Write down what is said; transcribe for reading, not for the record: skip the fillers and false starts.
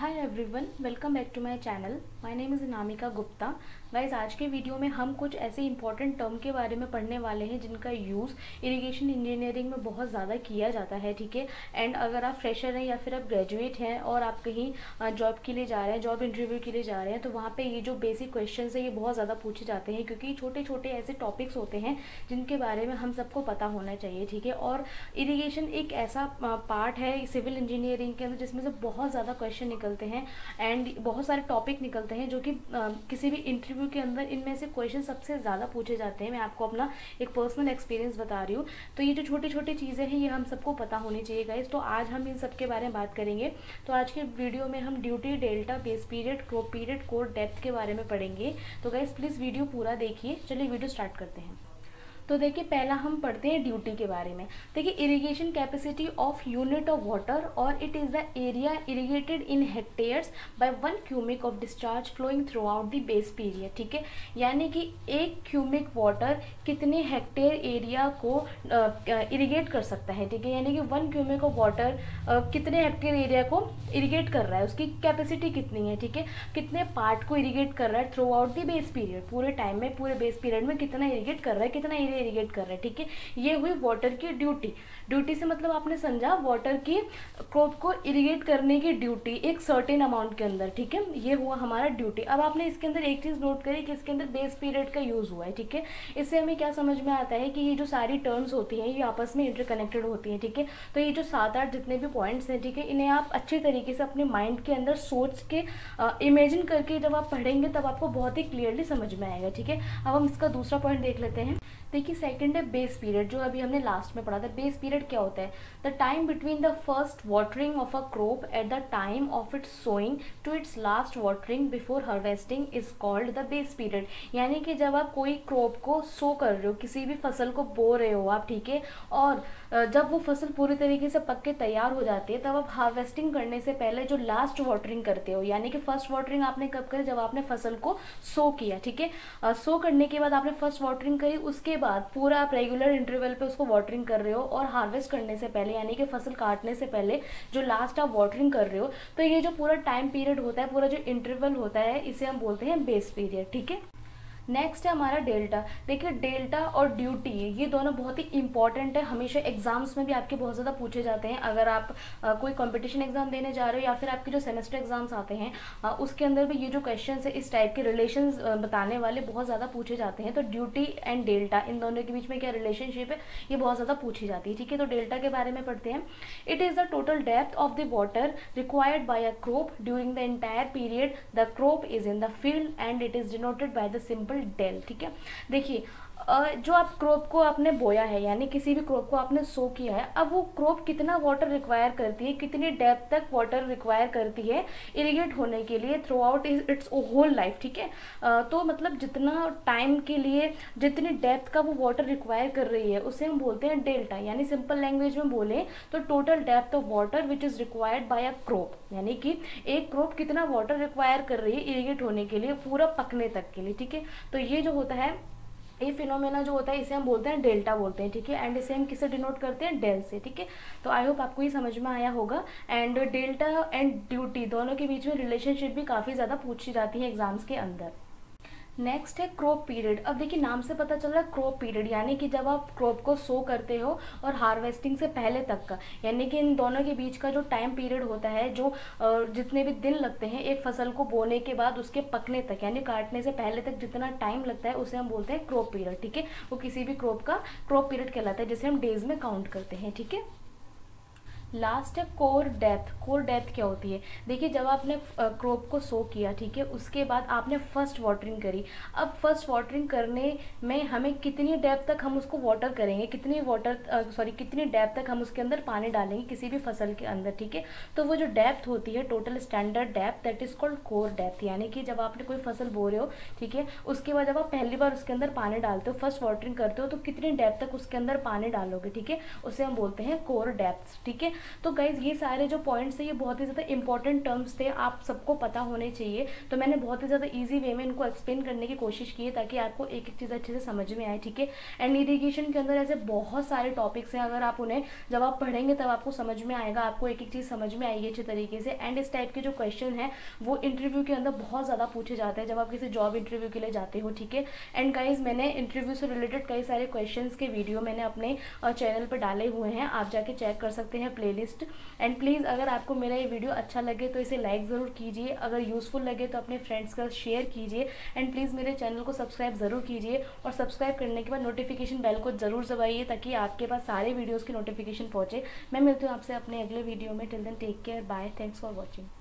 Hi everyone, welcome back to my channel. My name is Anamika Gupta. Guys, आज के video में हम कुछ ऐसे इंपॉर्टेंट टर्म के बारे में पढ़ने वाले हैं जिनका यूज़ इरिगेशन इंजीनियरिंग में बहुत ज़्यादा किया जाता है। ठीक है। एंड अगर आप फ्रेशर हैं या फिर आप ग्रेजुएट हैं और आप कहीं जॉब के लिए जा रहे हैं, जॉब इंटरव्यू के लिए जा रहे हैं, तो वहाँ पर ये जो बेसिक क्वेश्चन है ये बहुत ज़्यादा पूछे जाते हैं, क्योंकि छोटे छोटे ऐसे टॉपिक्स होते हैं जिनके बारे में हम सबको पता होना चाहिए। ठीक है। और इरिगेशन एक ऐसा पार्ट है सिविल इंजीनियरिंग के अंदर जिसमें से बहुत ज़्यादा क्वेश्चन निकलते हैं एंड बहुत सारे टॉपिक निकलते हैं जो कि किसी भी इंटरव्यू के अंदर इनमें से क्वेश्चन सबसे ज़्यादा पूछे जाते हैं। मैं आपको अपना एक पर्सनल एक्सपीरियंस बता रही हूँ। तो ये जो छोटी छोटी चीज़ें हैं ये हम सबको पता होनी चाहिए गाइस। तो आज हम इन सब के बारे में बात करेंगे। तो आज के वीडियो में हम duty, delta, base period, crop period, core depth के बारे में पढ़ेंगे। तो गाइस प्लीज़ वीडियो पूरा देखिए। चलिए वीडियो स्टार्ट करते हैं। तो देखिए, पहला हम पढ़ते हैं ड्यूटी के बारे में। देखिए, irrigation capacity of unit of water और it is the area irrigated in hectares by 1 cubic of discharge flowing through out the base period. ठीक है। यानी कि 1 क्यूबिक वाटर कितने हेक्टेयर एरिया को इरिगेट कर सकता है। ठीक है। यानी कि 1 क्यूबिक ऑफ वाटर कितने हेक्टेयर एरिया को इरिगेट कर रहा है, उसकी कैपेसिटी कितनी है। ठीक है। कितने पार्ट को इरिगेट कर रहा है through out the base period, पूरे टाइम में, पूरे बेस पीरियड में कितना इरिगेट कर रहा है, कितना एरिया इरिगेट कर रहा है। ठीक है। ये हुई वाटर की ड्यूटी। ड्यूटी से मतलब आपने समझा वाटर की क्रॉप को इरिगेट करने की ड्यूटी एक सर्टेन अमाउंट के अंदर। ठीक है। ये हुआ हमारा ड्यूटी। अब आपने इसके अंदर एक चीज़ नोट करी कि इसके अंदर बेस पीरियड का यूज़ हुआ है। ठीक है। इससे हमें क्या समझ में आता है कि ये जो सारी टर्म्स होती हैं ये आपस में इंटरकनेक्टेड होती हैं। ठीक है। तो ये जो 7-8 जितने भी पॉइंट्स हैं, ठीक है, इन्हें आप अच्छे तरीके से अपने माइंड के अंदर सोच के इमेजिन करके जब आप पढ़ेंगे तब आपको बहुत ही क्लियरली समझ में आएगा। ठीक है। अब हम इसका दूसरा पॉइंट देख लेते हैं। देखिए, सेकंड है बेस पीरियड, जो अभी हमने लास्ट में पढ़ा था। बेस पीरियड क्या होता है? The time between the first watering of a crop at the time of its sowing to its last watering before harvesting is called the base period. यानी कि जब आप कोई क्रॉप को सो कर रहे हो, किसी भी फसल को बो रहे हो आप, ठीक है, और जब वो फसल पूरी तरीके से पक के तैयार हो जाती है तब आप हार्वेस्टिंग करने से पहले जो लास्ट वाटरिंग करते हो, यानी कि फर्स्ट वाटरिंग आपने कब करी? जब आपने फसल को सो किया। ठीक है। सो करने के बाद आपने फर्स्ट वाटरिंग करी, उसके बाद पूरा आप रेगुलर इंटरवल पे उसको वाटरिंग कर रहे हो, और हार्वेस्ट करने से पहले यानी कि फसल काटने से पहले जो लास्ट आप वाटरिंग कर रहे हो, तो ये जो पूरा टाइम पीरियड होता है, पूरा जो इंटरवल होता है, इसे हम बोलते हैं बेस पीरियड। ठीक है। नेक्स्ट है हमारा डेल्टा। देखिए, डेल्टा और ड्यूटी ये दोनों बहुत ही इंपॉर्टेंट है। हमेशा एग्जाम्स में भी आपके बहुत ज़्यादा पूछे जाते हैं। अगर आप कोई कंपटीशन एग्जाम देने जा रहे हो या फिर आपके जो सेमेस्टर एग्जाम्स आते हैं उसके अंदर भी ये जो क्वेश्चन है इस टाइप के रिलेशंस बताने वाले बहुत ज़्यादा पूछे जाते हैं। तो ड्यूटी एंड डेल्टा, इन दोनों के बीच में क्या रिलेशनशिप है, ये बहुत ज़्यादा पूछी जाती है। ठीक है। तो डेल्टा के बारे में पढ़ते हैं। It is the total depth of the water required by a crop during the entire period the crop is in the field and it is denoted by the simple del. ठीक है। देखिए, जो आप क्रॉप को आपने बोया है, यानी किसी भी क्रॉप को आपने सो किया है, अब वो क्रॉप कितना वाटर रिक्वायर करती है, कितनी डेप्थ तक वाटर रिक्वायर करती है इरिगेट होने के लिए throughout its whole life. ठीक है। तो मतलब जितना टाइम के लिए जितनी डेप्थ का वो वाटर रिक्वायर कर रही है उसे हम बोलते हैं डेल्टा। यानी सिंपल लैंग्वेज में बोले तो total depth of water which is required by a crop, यानी कि एक क्रॉप कितना वाटर रिक्वायर कर रही है इरिगेट होने के लिए पूरा पकने तक के लिए। ठीक है। तो ये जो होता है, ये फिनोमेना जो होता है, इसे हम बोलते हैं डेल्टा बोलते हैं। ठीक है। एंड इसे हम किससे डिनोट करते हैं? डेल से। ठीक है। तो आई होप आपको ये समझ में आया होगा। एंड डेल्टा एंड ड्यूटी दोनों के बीच में रिलेशनशिप भी काफ़ी ज़्यादा पूछी जाती है एग्जाम्स के अंदर। नेक्स्ट है क्रॉप पीरियड। अब देखिए, नाम से पता चल रहा है क्रॉप पीरियड, यानी कि जब आप क्रॉप को सो करते हो और हार्वेस्टिंग से पहले तक का, यानी कि इन दोनों के बीच का जो टाइम पीरियड होता है, जो जितने भी दिन लगते हैं एक फसल को बोने के बाद उसके पकने तक, यानी काटने से पहले तक जितना टाइम लगता है उसे हम बोलते हैं क्रॉप पीरियड। ठीक है। वो किसी भी क्रॉप का क्रॉप पीरियड कहलाता है, जिसे हम डेज में काउंट करते हैं। ठीक है। लास्ट है कोर डेप्थ। कोर डेप्थ क्या होती है? देखिए, जब आपने क्रॉप को सो किया, ठीक है, उसके बाद आपने फर्स्ट वाटरिंग करी। अब फर्स्ट वाटरिंग करने में हमें कितनी डेप्थ तक हम उसको वाटर करेंगे, कितनी डेप्थ तक हम उसके अंदर पानी डालेंगे किसी भी फसल के अंदर। ठीक है। तो वो जो डेप्थ होती है total standard depth, that is called core depth. यानी कि जब आपने कोई फसल बो रहे हो, ठीक है, उसके बाद जब आप पहली बार उसके अंदर पानी डालते हो, फर्स्ट वाटरिंग करते हो, तो कितनी डेप्थ तक उसके अंदर पानी डालोगे, ठीक है, उसे हम बोलते हैं कोर डेप्थ। ठीक है। तो गाइज ये सारे जो पॉइंट्स थे ये बहुत ही ज़्यादा इंपॉर्टेंट टर्म्स थे, आप सबको पता होने चाहिए। तो मैंने बहुत ही ज़्यादा ईजी वे में इनको एक्सप्लेन करने की कोशिश की है ताकि आपको एक एक चीज़ अच्छे से समझ में आए, ठीक है। एंड इरिगेशन के अंदर ऐसे बहुत सारे टॉपिक्स हैं, अगर आप उन्हें जब आप पढ़ेंगे तब आपको समझ में आएगा, आपको एक एक चीज़ समझ में आएगी अच्छे तरीके से। एंड इस टाइप के जो क्वेश्चन हैं वो इंटरव्यू के अंदर बहुत ज़्यादा पूछे जाते हैं जब आप किसी जॉब इंटरव्यू के लिए जाते हो, ठीक है। एंड गाइज मैंने इंटरव्यू से रिलेटेड कई सारे क्वेश्चंस के वीडियो मैंने अपने चैनल पर डाले हुए हैं, आप जाके चेक कर सकते हैं प्लेलिस्ट। एंड प्लीज़ अगर आपको मेरा ये वीडियो अच्छा लगे तो इसे लाइक ज़रूर कीजिए, अगर यूज़फुल लगे तो अपने फ्रेंड्स का शेयर कीजिए। एंड प्लीज़ मेरे चैनल को सब्सक्राइब ज़रूर कीजिए, और सब्सक्राइब करने के बाद नोटिफिकेशन बेल को ज़रूर दबाइए ताकि आपके पास सारे वीडियोज़ की नोटिफिकेशन पहुँचे। मैं मिलती हूँ आपसे अपने अगले वीडियो में। Till then take care, bye, thanks for watching.